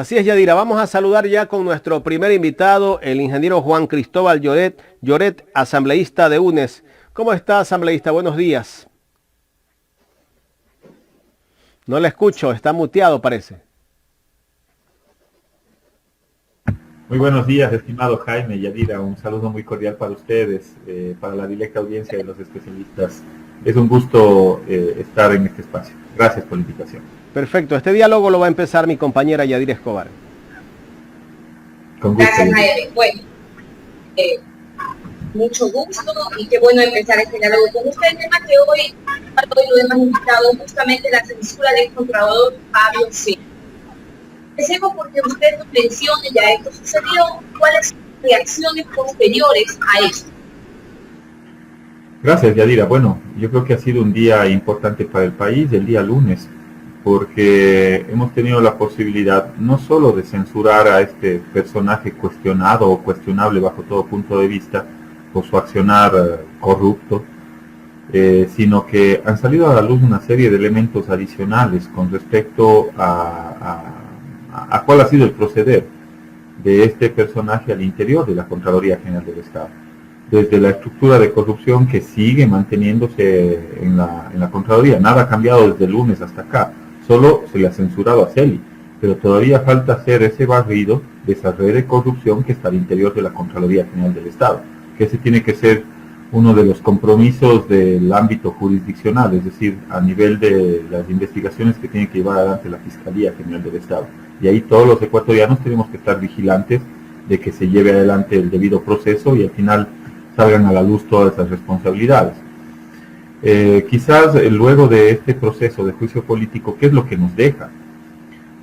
Así es, Yadira. Vamos a saludar ya con nuestro primer invitado, el ingeniero Juan Cristóbal Lloret, asambleísta de UNES. ¿Cómo está, asambleísta? Buenos días. No le escucho, está muteado, parece. Muy buenos días, estimado Jaime y Yadira. Un saludo muy cordial para ustedes, para la directa audiencia de los especialistas. Es un gusto estar en este espacio. Gracias por la invitación. Perfecto. Este diálogo lo va a empezar mi compañera Yadira Escobar. Con gusto. Gracias, Jaime. Bueno, mucho gusto y qué bueno empezar este diálogo con usted. El tema que hoy lo hemos invitado justamente la censura del Contralor Pablo C. Empecemos porque usted nos mencione, ya esto sucedió, cuáles son las reacciones posteriores a esto. Gracias, Yadira. Bueno, yo creo que ha sido un día importante para el país, el día lunes, porque hemos tenido la posibilidad no solo de censurar a este personaje cuestionado o cuestionable bajo todo punto de vista por su accionar corrupto, sino que han salido a la luz una serie de elementos adicionales con respecto a cuál ha sido el proceder de este personaje al interior de la Contraloría General del Estado. Desde la estructura de corrupción que sigue manteniéndose en la Contraloría. Nada ha cambiado desde el lunes hasta acá. Solo se le ha censurado a Celi, pero todavía falta hacer ese barrido de esa red de corrupción que está al interior de la Contraloría General del Estado, que ese tiene que ser uno de los compromisos del ámbito jurisdiccional, es decir, a nivel de las investigaciones que tiene que llevar adelante la Fiscalía General del Estado. Y ahí todos los ecuatorianos tenemos que estar vigilantes de que se lleve adelante el debido proceso y al final salgan a la luz todas esas responsabilidades. Quizás luego de este proceso de juicio político, ¿qué es lo que nos deja?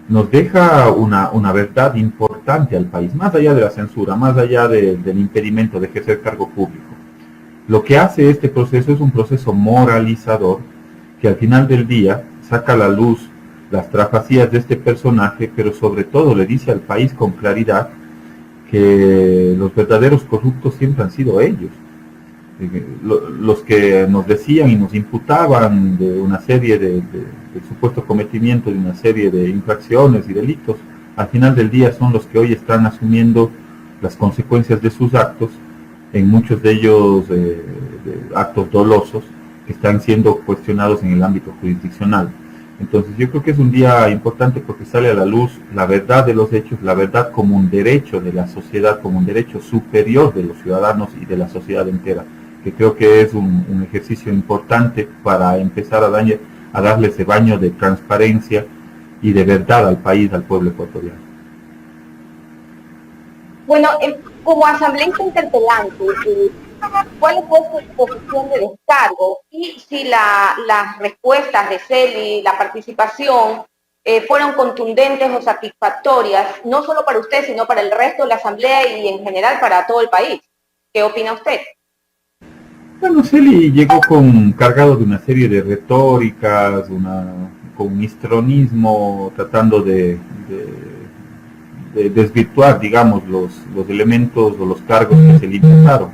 Nos deja una verdad importante al país, más allá de la censura, más allá del impedimento de ejercer cargo público. Lo que hace este proceso es un proceso moralizador que al final del día saca a la luz las trafacías de este personaje, pero sobre todo le dice al país con claridad que los verdaderos corruptos siempre han sido ellos. Los que nos decían y nos imputaban de una serie de supuesto cometimiento de una serie de infracciones y delitos, al final del día son los que hoy están asumiendo las consecuencias de sus actos, en muchos de ellos de actos dolosos que están siendo cuestionados en el ámbito jurisdiccional. Entonces yo creo que es un día importante porque sale a la luz la verdad de los hechos, la verdad como un derecho de la sociedad, como un derecho superior de los ciudadanos y de la sociedad entera, que creo que es un ejercicio importante para empezar a darle ese baño de transparencia y de verdad al país, al pueblo ecuatoriano. Bueno, como asambleísta interpelante, ¿cuál fue su posición de descargo? Y si las respuestas de Celi, la participación, fueron contundentes o satisfactorias, no solo para usted, sino para el resto de la asamblea y en general para todo el país. ¿Qué opina usted? Bueno, Celi llegó cargado de una serie de retóricas, con un histrionismo, tratando de desvirtuar, digamos, los elementos o los cargos que se le imputaron.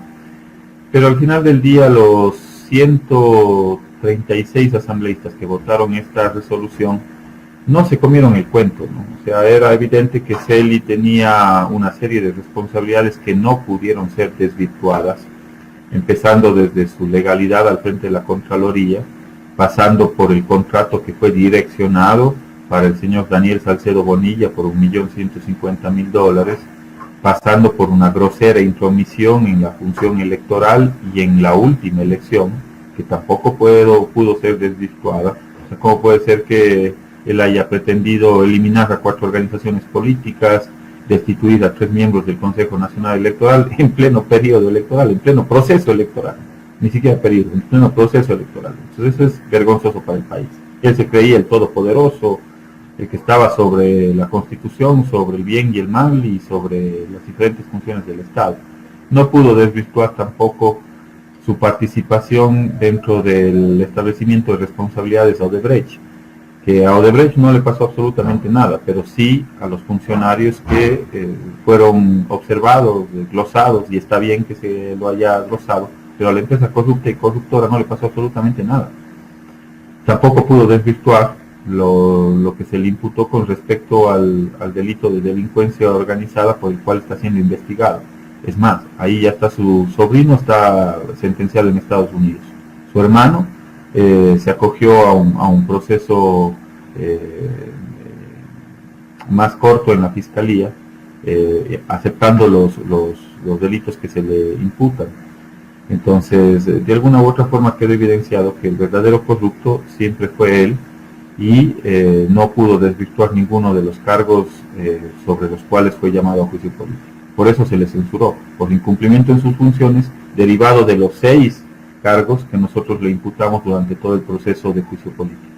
Pero al final del día los 136 asambleístas que votaron esta resolución no se comieron el cuento, ¿no? O sea, era evidente que Celi tenía una serie de responsabilidades que no pudieron ser desvirtuadas, empezando desde su legalidad al frente de la Contraloría, pasando por el contrato que fue direccionado para el señor Daniel Salcedo Bonilla por $1.150.000, pasando por una grosera intromisión en la función electoral y en la última elección, que tampoco pudo ser desvirtuada. O sea, ¿cómo puede ser que él haya pretendido eliminar a 4 organizaciones políticas, destituir a 3 miembros del Consejo Nacional Electoral en pleno periodo electoral, en pleno proceso electoral? Ni siquiera periodo, en pleno proceso electoral. Entonces eso es vergonzoso para el país. Él se creía el todopoderoso, el que estaba sobre la Constitución, sobre el bien y el mal y sobre las diferentes funciones del Estado. No pudo desvirtuar tampoco su participación dentro del establecimiento de responsabilidades a Odebrecht, que a Odebrecht no le pasó absolutamente nada, pero sí a los funcionarios que fueron observados, glosados, y está bien que se lo haya glosado, pero a la empresa corrupta y corruptora no le pasó absolutamente nada. Tampoco pudo desvirtuar lo que se le imputó con respecto al delito de delincuencia organizada por el cual está siendo investigado. Es más, ahí ya está su sobrino, está sentenciado en Estados Unidos. Su hermano se acogió a un proceso más corto en la fiscalía, aceptando los delitos que se le imputan. Entonces, de alguna u otra forma quedó evidenciado que el verdadero corrupto siempre fue él y no pudo desvirtuar ninguno de los cargos sobre los cuales fue llamado a juicio político. Por eso se le censuró, por incumplimiento en sus funciones, derivado de los 6 cargos que nosotros le imputamos durante todo el proceso de juicio político.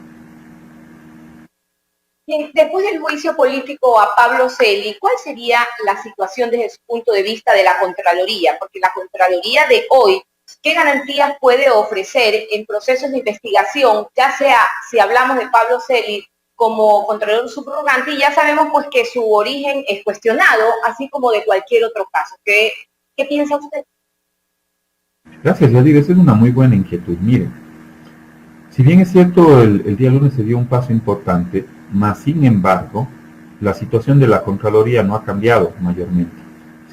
Después del juicio político a Pablo Celi, ¿cuál sería la situación desde su punto de vista de la Contraloría? Porque la Contraloría de hoy, ¿qué garantías puede ofrecer en procesos de investigación, ya sea si hablamos de Pablo Celi como Contralor subrogante, y ya sabemos pues que su origen es cuestionado, así como de cualquier otro caso? ¿Qué piensa usted? Gracias, Yadir, esa es una muy buena inquietud. Miren, si bien es cierto, el día lunes se dio un paso importante, mas sin embargo, la situación de la Contraloría no ha cambiado mayormente.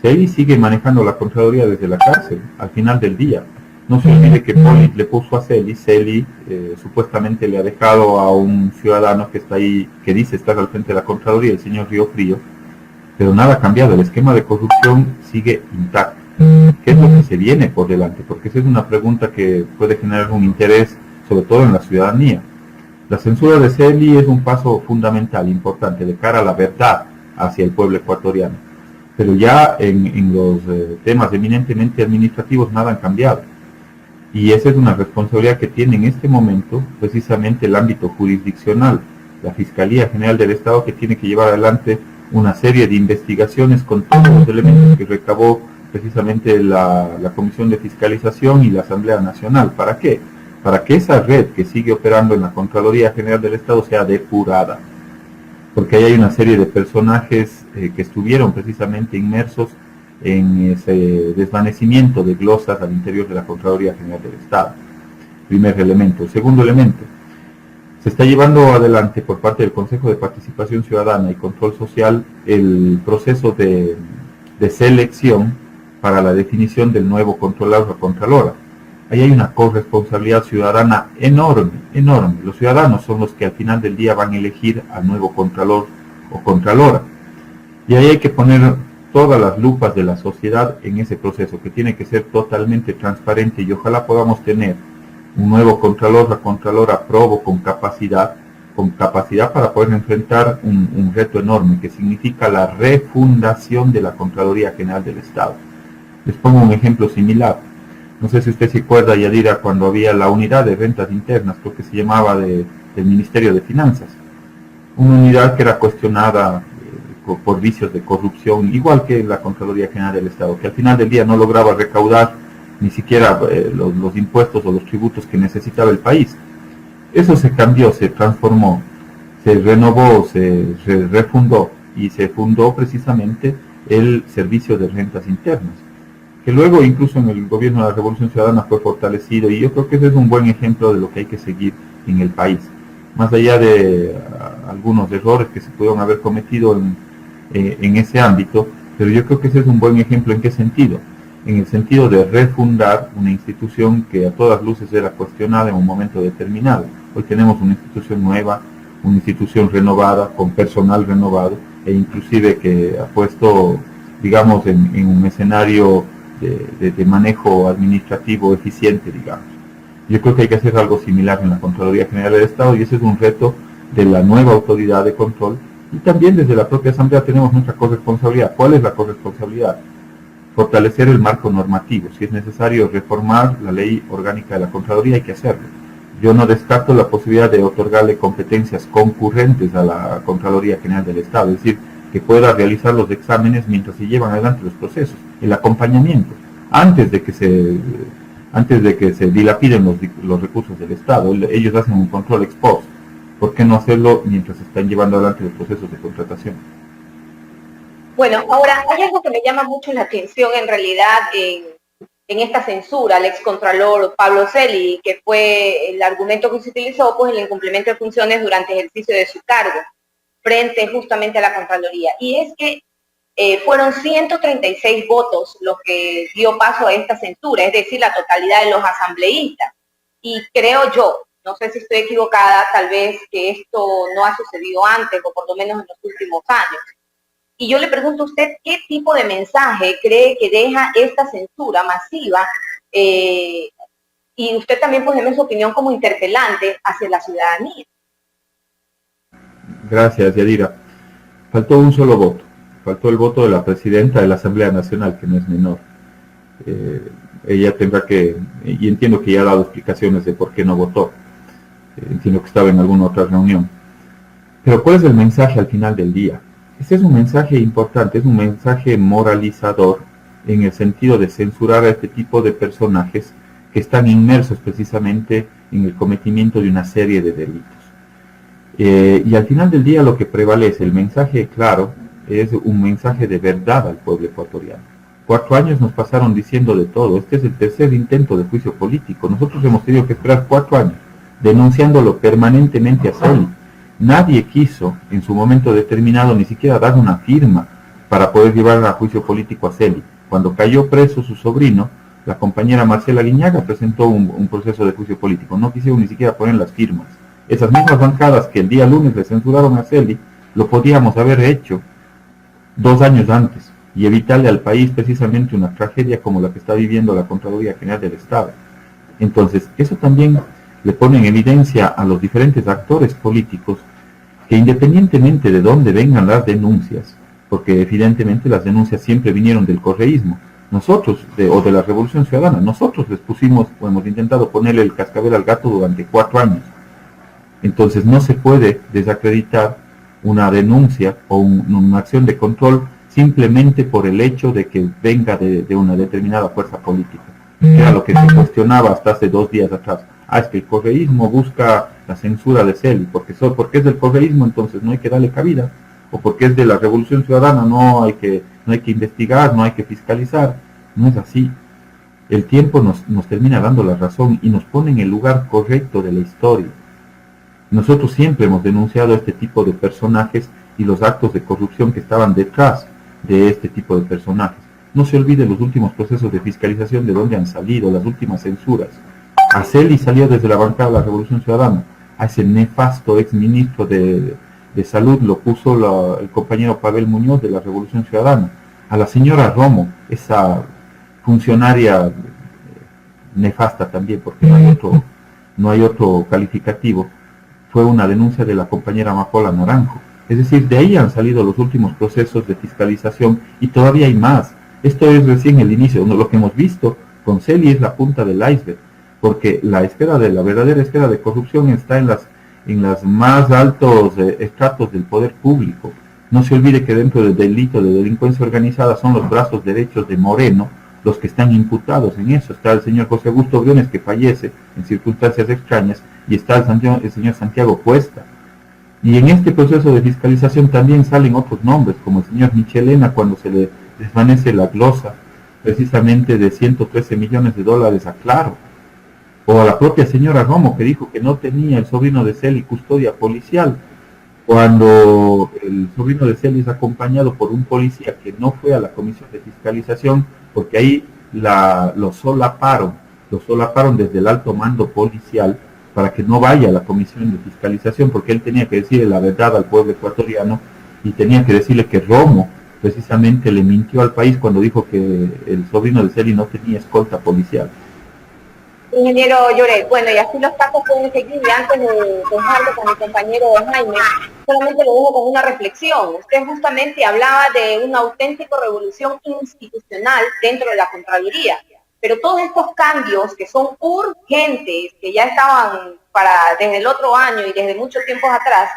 Celi sigue manejando la Contraloría desde la cárcel, al final del día. No se olvide que Poli le puso a Celi supuestamente le ha dejado a un ciudadano que está ahí, que dice estar al frente de la Contraloría, el señor Río Frío, pero nada ha cambiado, el esquema de corrupción sigue intacto. ¿Qué es lo que se viene por delante? Porque esa es una pregunta que puede generar un interés, sobre todo en la ciudadanía. La censura de Celi es un paso fundamental, importante, de cara a la verdad hacia el pueblo ecuatoriano. Pero ya en los temas eminentemente administrativos nada han cambiado. Y esa es una responsabilidad que tiene en este momento precisamente el ámbito jurisdiccional, la Fiscalía General del Estado, que tiene que llevar adelante una serie de investigaciones con todos los elementos que recabó precisamente la Comisión de Fiscalización y la Asamblea Nacional. ¿Para qué? Para que esa red que sigue operando en la Contraloría General del Estado sea depurada. Porque ahí hay una serie de personajes que estuvieron precisamente inmersos en ese desvanecimiento de glosas al interior de la Contraloría General del Estado. Primer elemento. Segundo elemento, se está llevando adelante por parte del Consejo de Participación Ciudadana y Control Social el proceso de selección para la definición del nuevo controlador o contralora. Ahí hay una corresponsabilidad ciudadana enorme, enorme. Los ciudadanos son los que al final del día van a elegir al nuevo contralor o contralora. Y ahí hay que poner todas las lupas de la sociedad en ese proceso, que tiene que ser totalmente transparente, y ojalá podamos tener un nuevo contralor o contralora probo con capacidad para poder enfrentar un reto enorme, que significa la refundación de la Contraloría General del Estado. Les pongo un ejemplo similar. No sé si usted se acuerda, Yadira, cuando había la unidad de rentas internas, creo que se llamaba del Ministerio de Finanzas. Una unidad que era cuestionada por vicios de corrupción, igual que la Contraloría General del Estado, que al final del día no lograba recaudar ni siquiera los impuestos o los tributos que necesitaba el país. Eso se cambió, se transformó, se renovó, se refundó, y se fundó precisamente el Servicio de Rentas Internas, que luego incluso en el gobierno de la Revolución Ciudadana fue fortalecido, y yo creo que ese es un buen ejemplo de lo que hay que seguir en el país. Más allá de algunos errores que se pudieron haber cometido en ese ámbito, pero yo creo que ese es un buen ejemplo. ¿En qué sentido? En el sentido de refundar una institución que a todas luces era cuestionada en un momento determinado. Hoy tenemos una institución nueva, una institución renovada, con personal renovado, e inclusive que ha puesto, digamos, en un escenario de manejo administrativo eficiente, digamos. Yo creo que hay que hacer algo similar en la Contraloría General del Estado, y ese es un reto de la nueva autoridad de control, y también desde la propia Asamblea tenemos nuestra corresponsabilidad. ¿Cuál es la corresponsabilidad? Fortalecer el marco normativo. Si es necesario reformar la ley orgánica de la Contraloría, hay que hacerlo. Yo no descarto la posibilidad de otorgarle competencias concurrentes a la Contraloría General del Estado, es decir, que pueda realizar los exámenes mientras se llevan adelante los procesos, el acompañamiento, antes de que se dilapiden los recursos del Estado. Ellos hacen un control ex post. ¿Por qué no hacerlo mientras se están llevando adelante los procesos de contratación? Bueno, ahora hay algo que me llama mucho la atención en realidad en esta censura al excontralor Pablo Celi, que fue el argumento que se utilizó, pues el incumplimiento de funciones durante el ejercicio de su cargo frente justamente a la Contraloría. Y es que fueron 136 votos los que dio paso a esta censura, es decir, la totalidad de los asambleístas. Y creo yo, no sé si estoy equivocada, tal vez que esto no ha sucedido antes, o por lo menos en los últimos años. Y yo le pregunto a usted, ¿qué tipo de mensaje cree que deja esta censura masiva? Y usted también, pues, déme su opinión como interpelante hacia la ciudadanía. Gracias, Yadira. Faltó un solo voto. Faltó el voto de la presidenta de la Asamblea Nacional, que no es menor. Ella tendrá que, y entiendo que ya ha dado explicaciones de por qué no votó. Entiendo que estaba en alguna otra reunión. Pero ¿cuál es el mensaje al final del día? Este es un mensaje importante, es un mensaje moralizador en el sentido de censurar a este tipo de personajes que están inmersos precisamente en el cometimiento de una serie de delitos. Y al final del día lo que prevalece, el mensaje claro, es un mensaje de verdad al pueblo ecuatoriano. 4 años nos pasaron diciendo de todo. Este es el tercer intento de juicio político. Nosotros hemos tenido que esperar 4 años denunciándolo permanentemente a Celi. Nadie quiso en su momento determinado ni siquiera dar una firma para poder llevar a juicio político a Celi. Cuando cayó preso su sobrino, la compañera Marcela Guiñaga presentó un proceso de juicio político. No quisieron ni siquiera poner las firmas. Esas mismas bancadas que el día lunes le censuraron a Celi, lo podíamos haber hecho 2 años antes y evitarle al país precisamente una tragedia como la que está viviendo la Contraloría General del Estado. Entonces, eso también le pone en evidencia a los diferentes actores políticos que independientemente de dónde vengan las denuncias, porque evidentemente las denuncias siempre vinieron del correísmo, nosotros, o de la Revolución Ciudadana, nosotros les pusimos, o hemos intentado ponerle el cascabel al gato durante 4 años. Entonces no se puede desacreditar una denuncia o una acción de control simplemente por el hecho de que venga de una determinada fuerza política. Era lo que se cuestionaba hasta hace 2 días atrás. Es que el correísmo busca la censura de Celi, porque es del correísmo, entonces no hay que darle cabida, o porque es de la Revolución Ciudadana, no hay que investigar, no hay que fiscalizar. No es así. El tiempo nos termina dando la razón y nos pone en el lugar correcto de la historia. Nosotros siempre hemos denunciado este tipo de personajes y los actos de corrupción que estaban detrás de este tipo de personajes. No se olviden los últimos procesos de fiscalización de dónde han salido, las últimas censuras. A Celi salió desde la bancada de la Revolución Ciudadana. A ese nefasto exministro de Salud lo puso el compañero Pavel Muñoz de la Revolución Ciudadana. A la señora Romo, esa funcionaria nefasta también, porque no hay otro calificativo, fue una denuncia de la compañera Amapola Naranjo. Es decir, de ahí han salido los últimos procesos de fiscalización y todavía hay más. Esto es recién el inicio. Lo que hemos visto con Celi es la punta del iceberg, porque la verdadera esfera de corrupción está en las más altos estratos del poder público. No se olvide que dentro del delito de delincuencia organizada son los brazos derechos de Moreno los que están imputados en eso. Está el señor José Augusto Briones, que fallece en circunstancias extrañas, y está el señor Santiago Cuesta. Y en este proceso de fiscalización también salen otros nombres, como el señor Michelena, cuando se le desvanece la glosa precisamente de 113 millones de dólares a Claro, o a la propia señora Romo, que dijo que no tenía el sobrino de Celi custodia policial, cuando el sobrino de Celi es acompañado por un policía que no fue a la comisión de fiscalización, porque ahí lo solaparon desde el alto mando policial para que no vaya a la comisión de fiscalización, porque él tenía que decirle la verdad al pueblo ecuatoriano y tenía que decirle que Romo precisamente le mintió al país cuando dijo que el sobrino de Celi no tenía escolta policial. Ingeniero Lloret, bueno, y así los casos pueden seguir, y antes de dejarlo con mi compañero Jaime, solamente lo dejo con una reflexión. Usted justamente hablaba de una auténtica revolución institucional dentro de la Contraloría, pero todos estos cambios que son urgentes, que ya estaban desde el otro año y desde mucho tiempo atrás,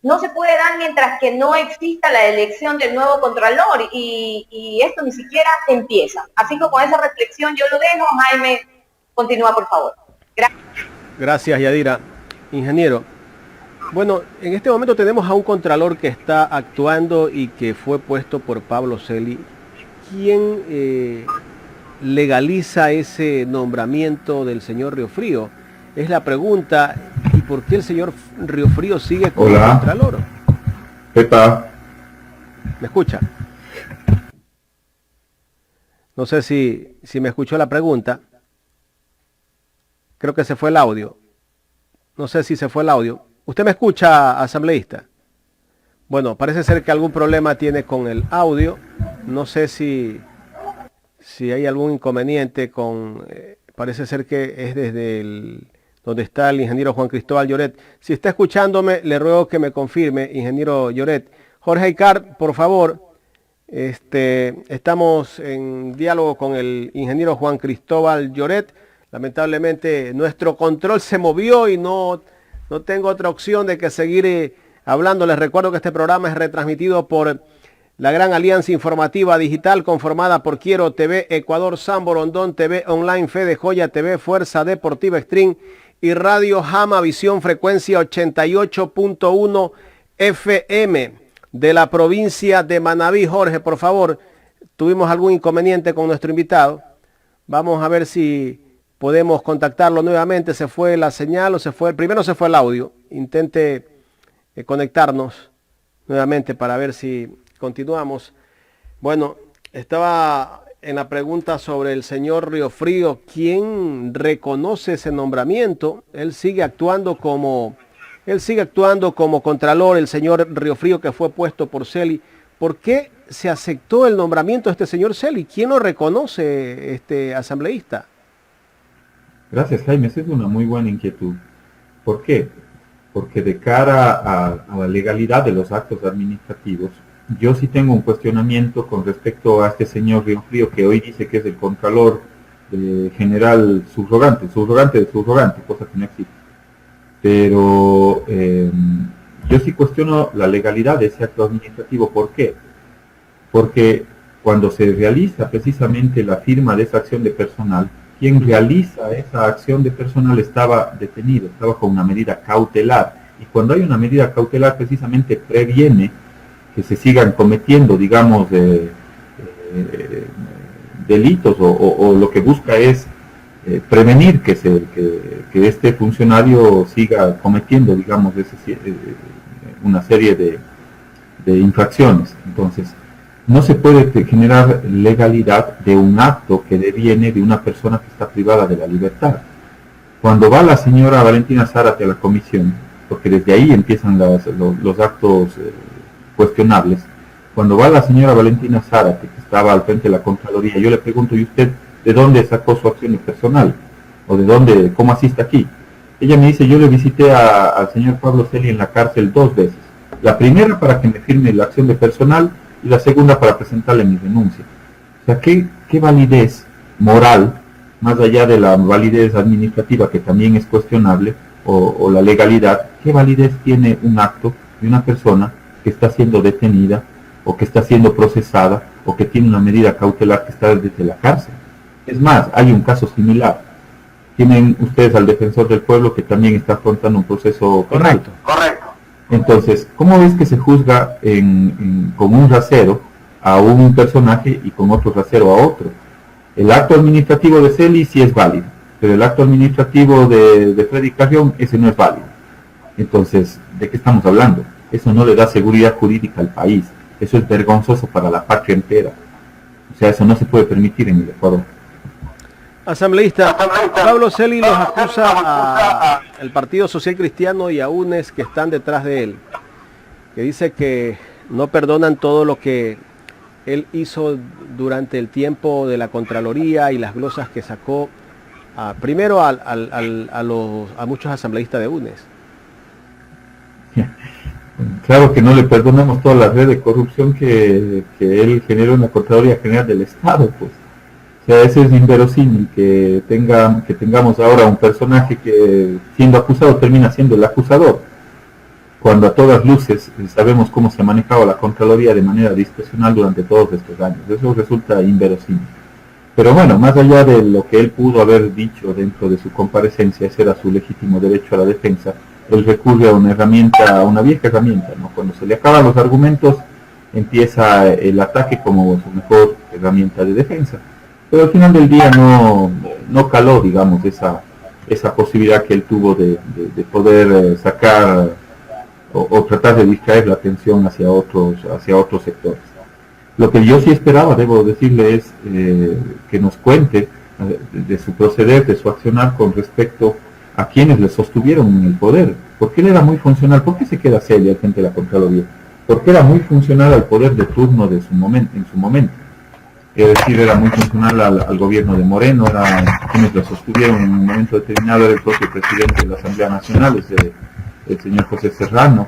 no se puede dar mientras que no exista la elección del nuevo Contralor, y esto ni siquiera empieza. Así que con esa reflexión yo lo dejo. Jaime, continúa, por favor. Gracias. Gracias, Yadira. Ingeniero, bueno, en este momento tenemos a un Contralor que está actuando y que fue puesto por Pablo Celi, quien legaliza ese nombramiento del señor Riofrío? Es la pregunta. ¿Y por qué el señor Riofrío sigue como contralor? Pepa. ¿Me escucha? No sé si me escuchó la pregunta. Creo que se fue el audio. No sé si se fue el audio. ¿Usted me escucha, asambleísta? Bueno, parece ser que algún problema tiene con el audio. No sé si hay algún inconveniente con... parece ser que es desde donde está el ingeniero Juan Cristóbal Lloret. Si está escuchándome, le ruego que me confirme, ingeniero Lloret. Jorge Icar, por favor, estamos en diálogo con el ingeniero Juan Cristóbal Lloret. Lamentablemente nuestro control se movió y no tengo otra opción de que seguir hablando. Les recuerdo que este programa es retransmitido por la gran alianza informativa digital conformada por Quiero TV, Ecuador, San Borondón TV, Online, Fede Joya TV, Fuerza Deportiva Extreme y Radio Jama Visión frecuencia 88.1 FM de la provincia de Manabí. Jorge, por favor, tuvimos algún inconveniente con nuestro invitado. Vamos a ver si podemos contactarlo nuevamente. Se fue la señal o primero se fue el audio. Intente conectarnos nuevamente para ver si continuamos. Bueno, estaba en la pregunta sobre el señor Riofrío. ¿Quién reconoce ese nombramiento? Él sigue actuando como contralor, el señor Riofrío, que fue puesto por Celi. ¿Por qué se aceptó el nombramiento de este señor Celi? ¿Quién lo reconoce, asambleísta? Gracias, Jaime. Esa es una muy buena inquietud. ¿Por qué? Porque de cara a la legalidad de los actos administrativos, yo sí tengo un cuestionamiento con respecto a este señor Riofrío, que hoy dice que es el contralor general subrogante de subrogante, cosa que no existe. Pero yo sí cuestiono la legalidad de ese acto administrativo. ¿Por qué? Porque cuando se realiza precisamente la firma de esa acción de personal, quien realiza esa acción de personal estaba detenido, estaba con una medida cautelar. Y cuando hay una medida cautelar, precisamente previene que se sigan cometiendo, digamos, delitos, o lo que busca es prevenir que este funcionario siga cometiendo, digamos, una serie de infracciones. Entonces, no se puede generar legalidad de un acto que deviene de una persona que está privada de la libertad. Cuando va la señora Valentina Zárate a la comisión, porque desde ahí empiezan los actos cuestionables, cuando va la señora Valentina Zárate, que estaba al frente de la Contraloría, yo le pregunto: ¿y usted de dónde sacó su acción personal? ¿O de dónde, cómo asiste aquí? Ella me dice: yo le visité al señor Pablo Celi en la cárcel 2 veces. La primera para que me firme la acción de personal y la segunda para presentarle mi renuncia. O sea, ¿qué validez moral, más allá de la validez administrativa, que también es cuestionable, o la legalidad, qué validez tiene un acto de una persona que está siendo detenida, o que está siendo procesada, o que tiene una medida cautelar que está desde la cárcel? Es más, hay un caso similar. Tienen ustedes al defensor del pueblo, que también está afrontando un proceso penal. Correcto. Entonces, ¿cómo es que se juzga con un rasero a un personaje y con otro rasero a otro? El acto administrativo de Celi sí es válido, pero el acto administrativo de Freddy Carrión, ese no es válido. Entonces, ¿de qué estamos hablando? Eso no le da seguridad jurídica al país. Eso es vergonzoso para la patria entera. O sea, eso no se puede permitir en el Ecuador. Asambleísta, Pablo Celi los acusa al Partido Social Cristiano y a UNES, que están detrás de él, que dice que no perdonan todo lo que él hizo durante el tiempo de la Contraloría y las glosas que sacó primero a muchos asambleístas de UNES. Claro que no le perdonamos toda la red de corrupción que él generó en la Contraloría General del Estado, pues. O sea, eso es inverosímil que tengamos ahora un personaje que, siendo acusado, termina siendo el acusador, cuando a todas luces sabemos cómo se ha manejado la Contraloría de manera discrecional durante todos estos años. Eso resulta inverosímil. Pero bueno, más allá de lo que él pudo haber dicho dentro de su comparecencia, ese era su legítimo derecho a la defensa, él recurre a una vieja herramienta, ¿no? Cuando se le acaban los argumentos, empieza el ataque como su mejor herramienta de defensa. pero al final del día no caló, digamos, esa posibilidad que él tuvo de poder sacar o tratar de distraer la atención hacia otros sectores. Lo que yo sí esperaba, debo decirle, es que nos cuente de su proceder, de su accionar con respecto a quienes le sostuvieron en el poder. Porque él era muy funcional. ¿Por qué se queda Celi al frente de la Contraloría? Porque era muy funcional al poder de turno en su momento. Es decir, era muy funcional al gobierno de Moreno, era quienes lo sostuvieron en un momento determinado, era el propio presidente de la Asamblea Nacional, el señor José Serrano.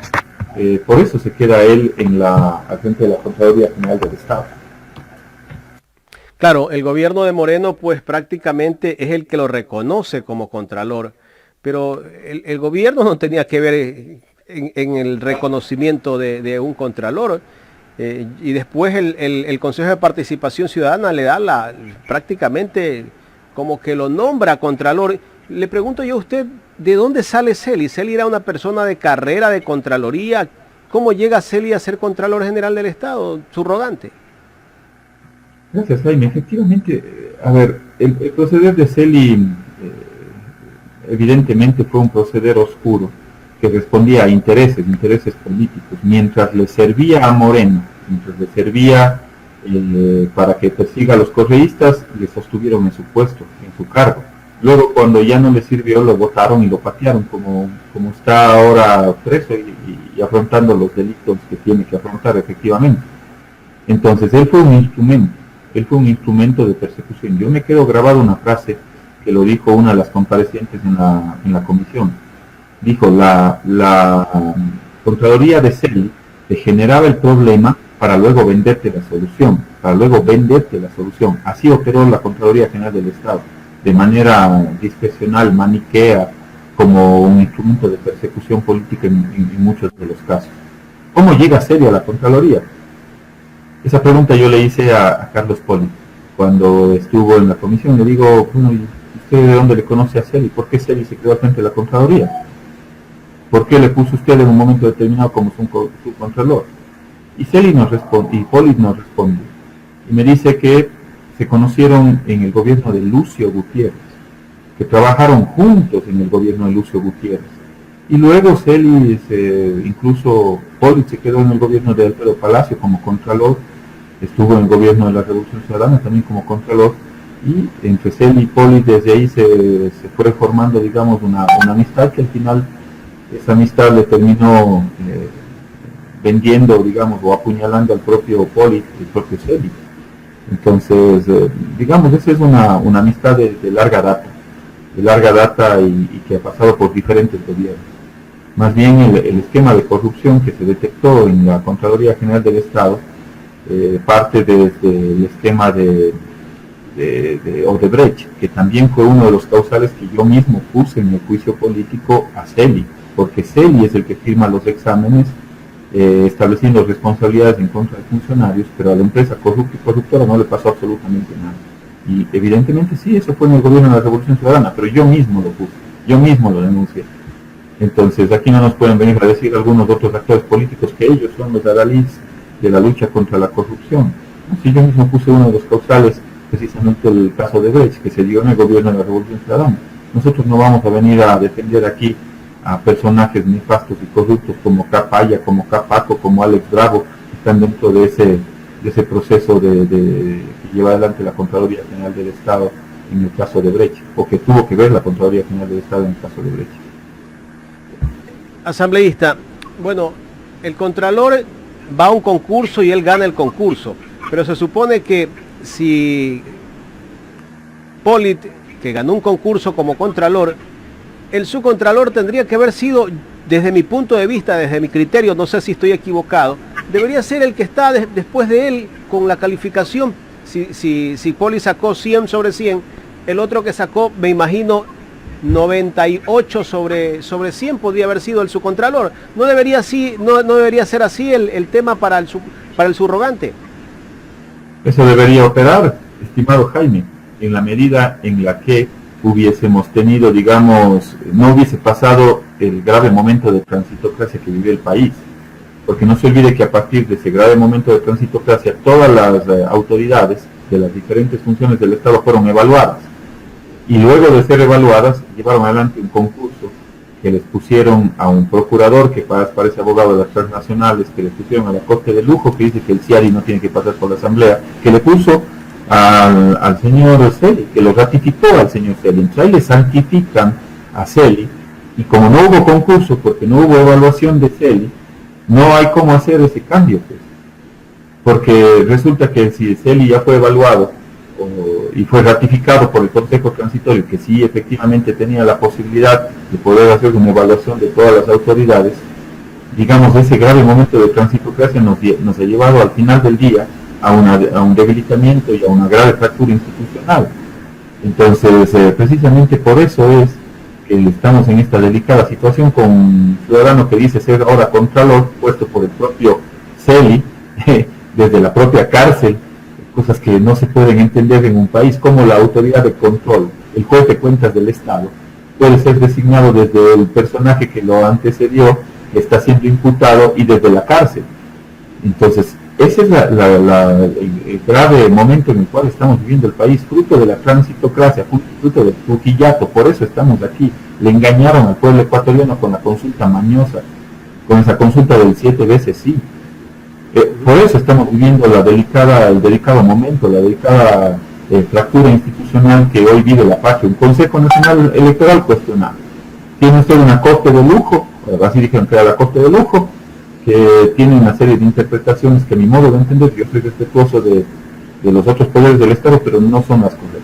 Por eso se queda él al frente de la Contraloría General del Estado. Claro, el gobierno de Moreno pues prácticamente es el que lo reconoce como contralor, pero el gobierno no tenía que ver en el reconocimiento de un contralor. Y después el Consejo de Participación Ciudadana le da prácticamente como que lo nombra contralor. Le pregunto yo a usted, ¿de dónde sale Celi? ¿Celi era una persona de carrera de Contraloría? ¿Cómo llega Celi a ser Contralor General del Estado, subrogante? Gracias, Jaime. Efectivamente, a ver, el proceder de Celi evidentemente fue un proceder oscuro que respondía a intereses políticos, mientras le servía a Moreno, mientras le servía para que persiga a los correístas, le sostuvieron en su puesto, en su cargo. Luego, cuando ya no le sirvió, lo botaron y lo patearon, como está ahora preso y afrontando los delitos que tiene que afrontar efectivamente. Entonces, él fue un instrumento de persecución. Yo me quedo grabado una frase que lo dijo una de las comparecientes en la comisión. Dijo, la Contraloría de Celi te generaba el problema para luego venderte la solución. Así operó la Contraloría General del Estado, de manera discrecional, maniquea, como un instrumento de persecución política en muchos de los casos. ¿Cómo llega Celi a la Contraloría? Esa pregunta yo le hice a Carlos Poli cuando estuvo en la comisión. Le digo, bueno, ¿y usted de dónde le conoce a Celi? ¿Por qué Celi se quedó al frente de la Contraloría? ¿Por qué le puso usted en un momento determinado como su contralor? Y Celi nos responde, y Poli nos responde, y me dice que se conocieron en el gobierno de Lucio Gutiérrez, que trabajaron juntos en el gobierno de Lucio Gutiérrez. Y luego Celi, incluso Poli se quedó en el gobierno de Alfredo Palacio como contralor, estuvo en el gobierno de la Revolución Ciudadana también como contralor, y entre Celi y Poli desde ahí se fue formando, digamos, una amistad que al final esa amistad le terminó vendiendo, digamos, o apuñalando al propio Poli, el propio Celi. Entonces, digamos, esa es una amistad de larga data y que ha pasado por diferentes gobiernos. Más bien el esquema de corrupción que se detectó en la Contraloría General del Estado parte desde el esquema de Odebrecht, que también fue uno de los causales que yo mismo puse en el juicio político a Celi, porque Celi es el que firma los exámenes estableciendo responsabilidades en contra de funcionarios, pero a la empresa corrupta y corruptora no le pasó absolutamente nada. Y evidentemente sí, eso fue en el gobierno de la Revolución Ciudadana, pero yo mismo lo puse, yo mismo lo denuncié. Entonces aquí no nos pueden venir a decir algunos otros actores políticos que ellos son los adalís de la lucha contra la corrupción. Así yo mismo puse uno de los causales, precisamente el caso de Brecht, que se dio en el gobierno de la Revolución Ciudadana. Nosotros no vamos a venir a defender aquí a personajes nefastos y corruptos como Capaya, como Capaco, como Alex Bravo, que están dentro de ese proceso que lleva adelante la Contraloría General del Estado en el caso de Brecht, o que tuvo que ver la Contraloría General del Estado en el caso de Brecht. Asambleísta, bueno, el Contralor va a un concurso y él gana el concurso, pero se supone que si Polit, que ganó un concurso como Contralor, el subcontralor tendría que haber sido, desde mi punto de vista, desde mi criterio, no sé si estoy equivocado, debería ser el que está después de él con la calificación. Si Poli sacó 100 sobre 100, el otro que sacó, me imagino, 98 sobre 100 podría haber sido el subcontralor. ¿No debería ser así el tema para el subrogante? Eso debería operar, estimado Jaime, en la medida en la que hubiésemos tenido, digamos, no hubiese pasado el grave momento de transitocracia que vive el país. Porque no se olvide que a partir de ese grave momento de transitocracia, todas las autoridades de las diferentes funciones del Estado fueron evaluadas. Y luego de ser evaluadas, llevaron adelante un concurso que les pusieron a un procurador que parece abogado de las transnacionales, que les pusieron a la corte de lujo, que dice que el CIADI no tiene que pasar por la asamblea, que le puso al señor Celi, que lo ratificó al señor Celi. Entonces ahí le santifican a Celi, y como no hubo concurso, porque no hubo evaluación de Celi, no hay cómo hacer ese cambio, pues. Porque resulta que si Celi ya fue evaluado y fue ratificado por el Consejo Transitorio, que sí efectivamente tenía la posibilidad de poder hacer una evaluación de todas las autoridades, digamos, ese grave momento de transitocracia nos ha llevado al final del día a un debilitamiento y a una grave fractura institucional. Entonces, precisamente por eso es que estamos en esta delicada situación con un ciudadano que dice ser ahora contralor, puesto por el propio Celi, desde la propia cárcel, cosas que no se pueden entender en un país, como la autoridad de control, el juez de cuentas del Estado, puede ser designado desde el personaje que lo antecedió, que está siendo imputado, y desde la cárcel. Entonces, ese es el grave momento en el cual estamos viviendo el país, fruto de la transitocracia, fruto del truquillato. Por eso estamos aquí. Le engañaron al pueblo ecuatoriano con la consulta mañosa, con esa consulta del 7 veces sí. Por eso estamos viviendo el delicado momento, la delicada fractura institucional que hoy vive la patria. Un Consejo Nacional Electoral cuestionado. Tiene usted una corte de lujo, así dijeron que era la corte de lujo, que tiene una serie de interpretaciones que a mi modo de entender, yo soy respetuoso de los otros poderes del Estado, pero no son las correctas.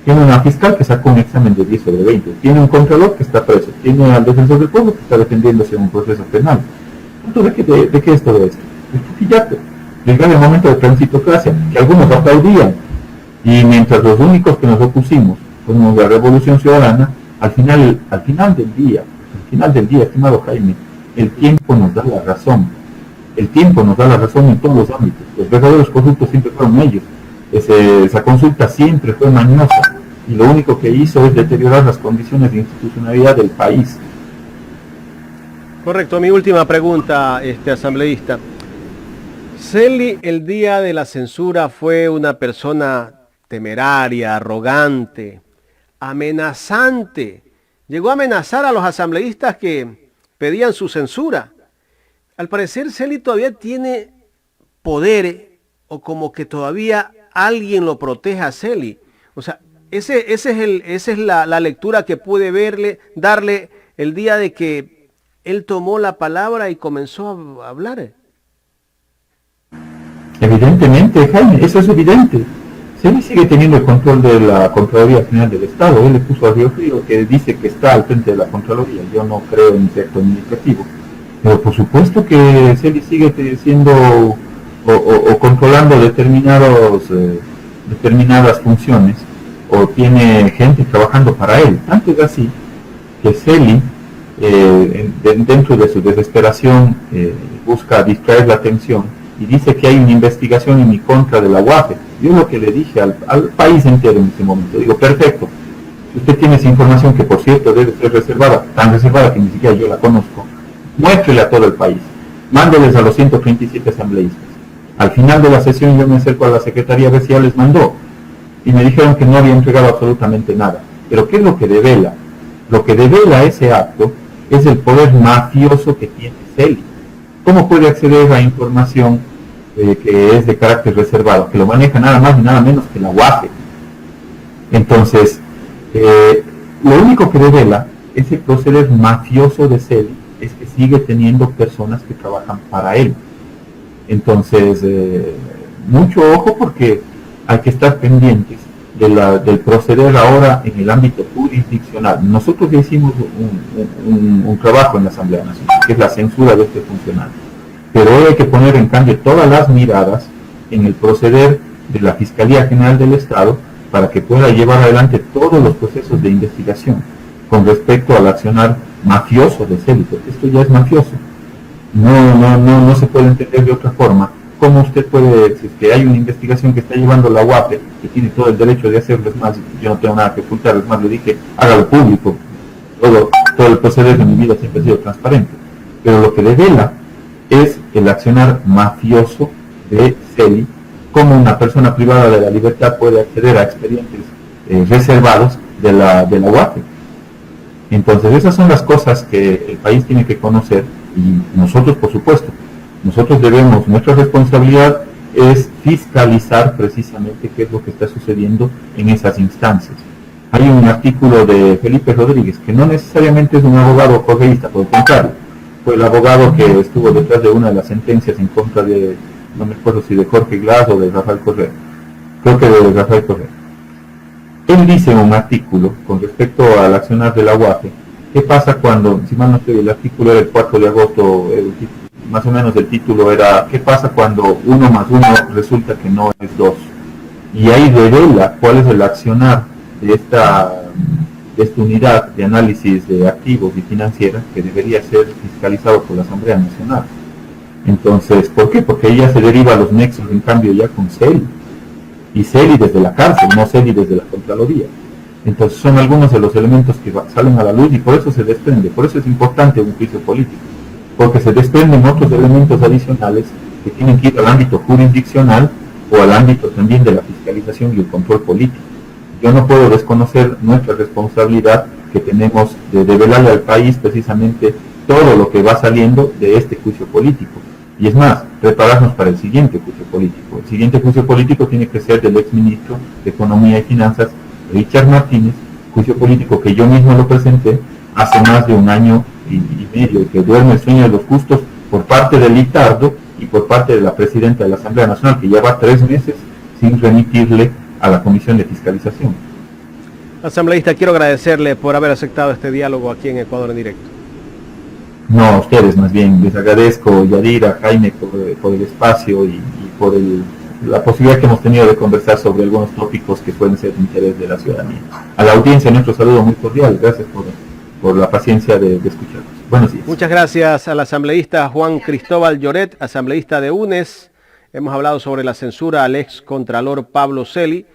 Tiene una fiscal que sacó un examen de 10 sobre 20, tiene un contralor que está preso, tiene al defensor del pueblo que está defendiéndose en un proceso penal. Entonces, ¿de qué es todo esto? El truquillato, el grave momento de transitocracia, que algunos aplaudían, y mientras los únicos que nos opusimos fuimos la Revolución Ciudadana, al final del día, estimado Jaime, el tiempo nos da la razón. El tiempo nos da la razón en todos los ámbitos. Los verdaderos corruptos siempre fueron ellos. Esa consulta siempre fue mañosa, y lo único que hizo es deteriorar las condiciones de institucionalidad del país. Correcto. Mi última pregunta, asambleísta. Celi, el día de la censura, fue una persona temeraria, arrogante, amenazante. Llegó a amenazar a los asambleístas que pedían su censura. Al parecer, Celi todavía tiene poder, o como que todavía alguien lo protege a Celi. O sea, esa es la lectura que pude darle el día de que él tomó la palabra y comenzó a hablar. Evidentemente, Jaime, eso es evidente. Celi sigue teniendo el control de la Contraloría General del Estado. Él le puso a Río Frío, que dice que está al frente de la Contraloría. Yo no creo en ese acto administrativo. Pero por supuesto que Celi sigue siendo o controlando determinadas funciones, o tiene gente trabajando para él. Tanto es así que Celi, dentro de su desesperación, busca distraer la atención y dice que hay una investigación en mi contra de la UAFE. Yo lo que le dije al país entero en ese momento, digo, perfecto, si usted tiene esa información, que por cierto debe ser reservada, tan reservada que ni siquiera yo la conozco, muéstrele a todo el país, mándeles a los 137 asambleístas. Al final de la sesión yo me acerco a la Secretaría a ver si ya les mandó, y me dijeron que no había entregado absolutamente nada. Pero ¿qué es lo que devela? Lo que devela ese acto es el poder mafioso que tiene Celi. ¿Cómo puede acceder a información que es de carácter reservado? Que lo maneja nada más y nada menos que la UAFE. Entonces, lo único que devela ese proceder mafioso de Celi es que sigue teniendo personas que trabajan para él. Entonces, mucho ojo, porque hay que estar pendientes del proceder ahora en el ámbito jurisdiccional. Nosotros ya hicimos un trabajo en la Asamblea Nacional, que es la censura de este funcionario. Pero hoy hay que poner en cambio todas las miradas en el proceder de la Fiscalía General del Estado para que pueda llevar adelante todos los procesos de investigación con respecto al accionar mafioso de Celi, porque esto ya es mafioso. No se puede entender de otra forma. ¿Cómo usted puede decir que hay una investigación que está llevando la UAPE, que tiene todo el derecho de hacerlo? Es más, yo no tengo nada que ocultar, es más, le dije, hágalo público. Todo el proceder de mi vida siempre ha sido transparente. Pero lo que devela es el accionar mafioso de Celi cómo una persona privada de la libertad puede acceder a expedientes reservados de la UAFE. Entonces esas son las cosas que el país tiene que conocer y nosotros, por supuesto, nuestra responsabilidad es fiscalizar precisamente qué es lo que está sucediendo en esas instancias. Hay un artículo de Felipe Rodríguez, que no necesariamente es un abogado correísta, por el contrario, fue el abogado que estuvo detrás de una de las sentencias en contra de, no me acuerdo si de Jorge Glass o de Rafael Correa, creo que de Rafael Correa. Él dice en un artículo con respecto al accionar de la UAFE, ¿qué pasa cuando, si mal no estoy, el artículo era el 4 de agosto, más o menos el título era, ¿qué pasa cuando 1 más 1 resulta que no es 2? Y ahí revela cuál es el accionar de esta unidad de análisis de activos y financieras que debería ser fiscalizado por la Asamblea Nacional. Entonces, ¿por qué? Porque ella se deriva a los nexos, en cambio, ya con CELI. Y CELI desde la cárcel, no CELI desde la Contraloría. Entonces son algunos de los elementos que salen a la luz y por eso se desprende, por eso es importante un juicio político, porque se desprenden otros elementos adicionales que tienen que ir al ámbito jurisdiccional o al ámbito también de la fiscalización y el control político. Yo no puedo desconocer nuestra responsabilidad que tenemos de develarle al país precisamente todo lo que va saliendo de este juicio político. Y es más, prepararnos para el siguiente juicio político. El siguiente juicio político tiene que ser del exministro de Economía y Finanzas, Richard Martínez, juicio político que yo mismo lo presenté hace más de 1 año y medio, que duerme el sueño de los justos por parte del Litardo y por parte de la presidenta de la Asamblea Nacional, que ya va 3 meses sin remitirle a la Comisión de Fiscalización. Asambleísta, quiero agradecerle por haber aceptado este diálogo aquí en Ecuador en Directo. No, a ustedes más bien, les agradezco, Yadira, Jaime, por el espacio y por la posibilidad que hemos tenido de conversar sobre algunos tópicos que pueden ser de interés de la ciudadanía. A la audiencia, nuestro saludo muy cordial, gracias por la paciencia de escucharnos. Buenos días. Muchas gracias al asambleísta Juan Cristóbal Lloret, asambleísta de UNES. Hemos hablado sobre la censura al ex contralor Pablo Celi.